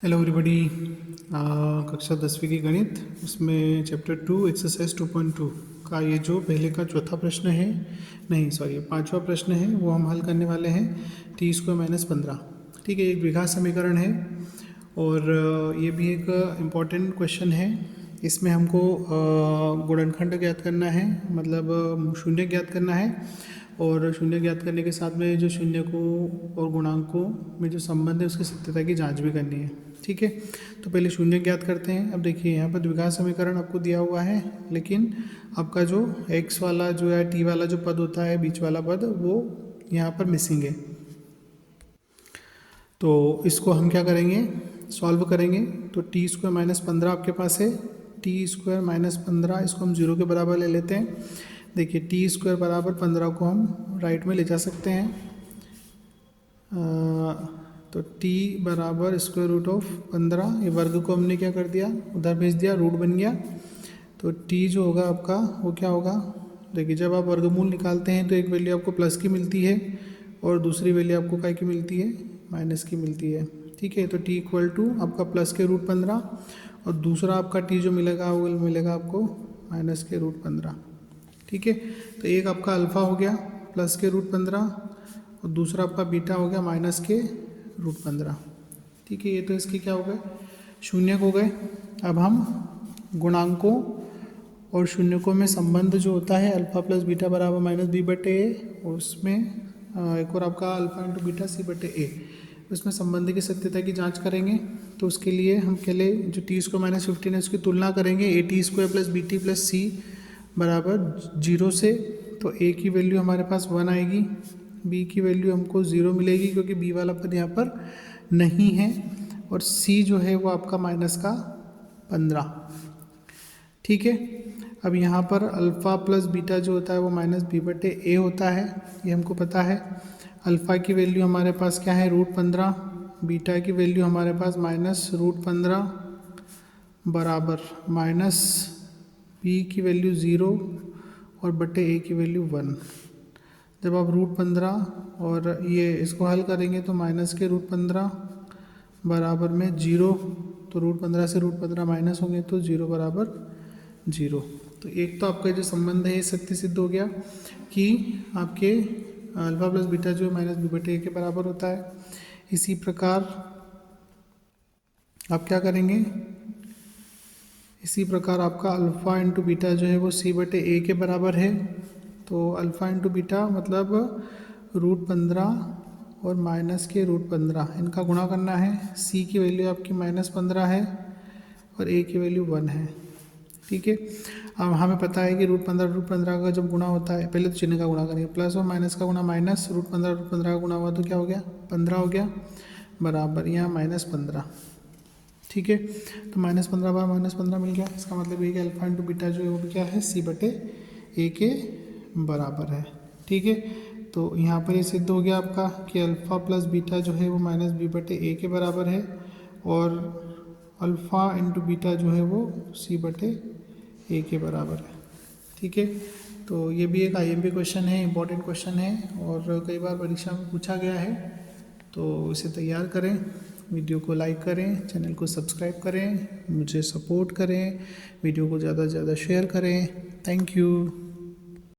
Hello everybody. कक्षा 10वीं की गणित उसमें चैप्टर 2 एक्सरसाइज 2.2 का ये जो पहले का चौथा प्रश्न है, नहीं सॉरी पांचवा प्रश्न है, वो हम हल करने वाले हैं। t² - 15, ठीक है। एक द्विघात समीकरण है और ये भी एक इम्पॉर्टेंट क्वेश्चन है। इसमें हमको गुणनखंड ज्ञात करना है, मतलब शून्य ज्ञात करना है। और शून्य ज्ञात करने के साथ में जो शून्य को और गुणांकों में जो संबंध है उसकी सत्यता की जांच भी करनी है, ठीक है। तो पहले शून्य ज्ञात करते हैं। अब देखिए यहाँ पर द्विघात समीकरण आपको दिया हुआ है, लेकिन आपका जो x वाला जो है t वाला जो पद होता है, बीच वाला पद, वो यहाँ पर मिसिंग है। तो इसको हम क्या करेंगे, सॉल्व करेंगे। तो t² - 15 आपके पास है। t² - 15 इसको हम 0 के बराबर ले लेते हैं। देखिए t² बराबर 15 को हम राइट में ले जा सकते हैं। तो t बराबर √15, ये वर्ग को हमने क्या कर दिया, उधर भेज दिया, रूट बन गया। तो t जो होगा आपका वो क्या होगा, देखिए जब आप वर्गमूल निकालते हैं तो एक वैल्यू आपको प्लस की मिलती है और दूसरी वैल्यू आपको क्या की मिलती है, माइनस की मिलती है, ठीक है। तो t = आपका प्लस के √15 और दूसरा आपका t जो मिलेगा वो मिलेगा आपको माइनस के √15, ठीक है। तो एक आपका अल्फ़ा हो गया प्लस के √15 और दूसरा आपका बीटा हो गया माइनस के √15, ठीक है। ये तो इसके क्या हो गए, शून्यक हो गए। अब हम गुणांकों और शून्यकों में संबंध जो होता है अल्फ़ा प्लस बीटा बराबर -b/a, और उसमें एक और आपका अल्फ़ा × बीटा c/a, उसमें संबंध की सत्यता की जांच करेंगे। तो उसके लिए हम पहले जो t² - 15 है उसकी तुलना करेंगे at² + bt + c बराबर 0 से। तो a की वैल्यू हमारे पास 1 आएगी, b की वैल्यू हमको 0 मिलेगी क्योंकि b वाला पद यहाँ पर नहीं है, और c जो है वो आपका -15, ठीक है। अब यहाँ पर अल्फ़ा प्लस बीटा जो होता है वो -b/a होता है, ये हमको पता है। अल्फ़ा की वैल्यू हमारे पास क्या है, √15, बीटा की वैल्यू हमारे पास -√15 बराबर माइनस b की वैल्यू 0 और बटे a की वैल्यू 1। जब आप √15 और ये इसको हल करेंगे तो माइनस के √15 बराबर में 0, तो √15 से √15 माइनस होंगे तो 0 बराबर 0। तो एक तो आपका जो संबंध है ये सत्य सिद्ध हो गया कि आपके अल्फ़ा प्लस बीटा जो -b/a के बराबर होता है। इसी प्रकार आप क्या करेंगे, इसी प्रकार आपका अल्फ़ा × बीटा जो है वो c/a के बराबर है। तो अल्फ़ा × बीटा मतलब √15 और माइनस के √15, इनका गुणा करना है। c की वैल्यू आपकी -15 है और a की वैल्यू 1 है, ठीक है। अब हमें पता है कि √15 का जब गुणा होता है, पहले तो चिन्ह का गुणा करेंगे, प्लस और माइनस का गुणा माइनस, √15 का गुणा हुआ तो क्या हो गया, 15 हो गया, बराबर यहाँ -15, ठीक है। तो -15 बार -15 मिल गया। इसका मतलब ये कि अल्फ़ा × बीटा जो है वो क्या है, c/a के बराबर है, ठीक है। तो यहाँ पर ये सिद्ध हो गया आपका कि अल्फ़ा प्लस बीटा जो है वो -b/a के बराबर है और अल्फ़ा × बीटा जो है वो c/a के बराबर है, ठीक है। तो ये भी एक IMP क्वेश्चन है, इम्पॉर्टेंट क्वेश्चन है और कई बार परीक्षा में पूछा गया है। तो इसे तैयार करें, वीडियो को लाइक करें, चैनल को सब्सक्राइब करें, मुझे सपोर्ट करें, वीडियो को ज़्यादा से ज़्यादा शेयर करें। Thank you.